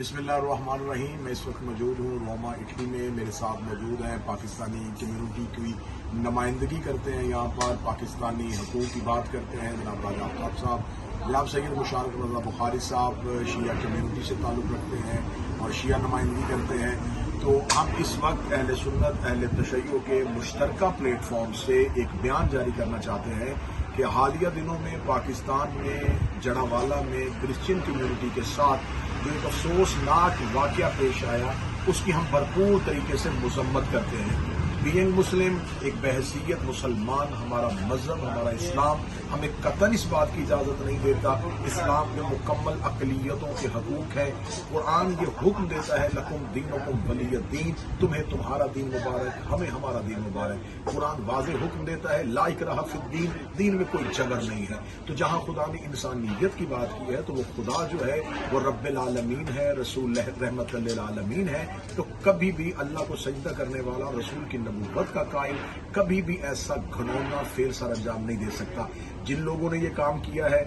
बिस्मिल्लाहिर्रहमानिर्रहीम। मैं इस वक्त मौजूद हूँ रोमा, इटली में। मेरे साथ मौजूद हैं पाकिस्तानी कम्यूनिटी की नुमाइंदगी करते हैं, यहाँ पर पाकिस्तानी हकूक़ की बात करते हैं जनाब राजा आफ्ताब साहब। जनाब सैयद मुशारफ रज़ा बुखारी साहब शिया कम्यूनिटी से ताल्लुक़ रखते हैं और शिया नुमाइंदगी करते हैं। तो हम इस वक्त अहले सुन्नत अहले तशय्यो के मुश्तरका प्लेटफॉर्म से एक बयान जारी करना चाहते हैं कि हालिया दिनों में पाकिस्तान में जड़ावाला में क्रिश्चियन कम्यूनिटी के साथ जो एक अफसोसनाक वाक़या पेश आया, उसकी हम भरपूर तरीके से मज़म्मत करते हैं। बीइंग मुस्लिम, एक बहसीयत मुसलमान, हमारा मज़हब, हमारा इस्लाम हमें कतन इस बात की इजाज़त नहीं देता। इस्लाम में मुकम्मल अक़लियतों के हकूक़ हैं। कुरान ये हुक्म देता है लकुम दीनुकुम वलिय दीन, तुम्हें तुम्हारा दीन मुबारक, हमें हमारा दीन मुबारक। कुरान वाज़ेह हुक्म देता है ला इकराहा फिद्दीन, दीन में कोई जबर नहीं है। तो जहाँ खुदा ने इंसानियत की बात की है तो वो खुदा जो है वो रब्बिल आलमीन है, रसूल रहमतुल लिल आलमीन है। तो कभी भी अल्लाह को सजदा करने वाला, रसूल की नबूवत का कायल, कभी भी ऐसा घिनौना फेल सर अंजाम नहीं दे सकता। जिन लोगों ने ये काम किया है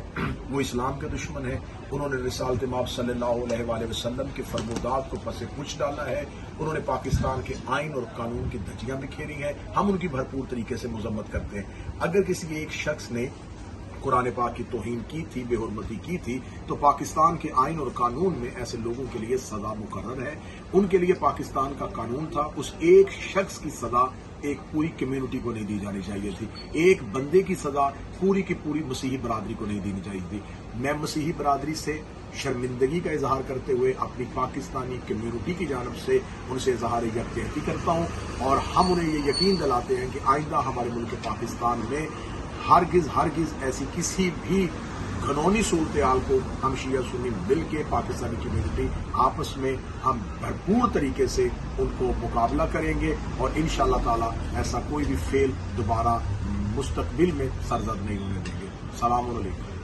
वो इस्लाम के दुश्मन है। उन्होंने रिसालत माब सल्लल्लाहु अलैहि वसल्लम के फरमोदात को पसे पुछ डाला है। उन्होंने पाकिस्तान के आइन और कानून की धज्जियां बिखेरी हैं। हम उनकी भरपूर तरीके से मजम्मत करते हैं। अगर किसी एक शख्स ने कुरान पाक की तौहीन की थी, बेहुरमती की थी, तो पाकिस्तान के आइन और कानून में ऐसे लोगों के लिए सजा मुकर्रर है। उनके लिए पाकिस्तान का कानून था, उस एक शख्स की सजा एक पूरी कम्युनिटी को नहीं दी जानी चाहिए थी। एक बंदे की सजा पूरी की पूरी मसीही बरादरी को नहीं देनी चाहिए थी। मैं मसीही बरादरी से शर्मिंदगी का इजहार करते हुए अपनी पाकिस्तानी कम्युनिटी की जानब से उनसे इजहार यकजहती करता हूँ और हम उन्हें ये यकीन दिलाते हैं कि आइंदा हमारे मुल्क पाकिस्तान में हरगिज ऐसी किसी भी कानूनी सूरत हाल को हम शिया सुन्नी मिल के पाकिस्तानी कम्युनिटी आपस में हम भरपूर तरीके से उनको मुकाबला करेंगे और इंशाअल्लाह ताला ऐसा कोई भी फेल दोबारा मुस्तकबिल में सरजद नहीं होने देंगे। सलाम अलैकुम।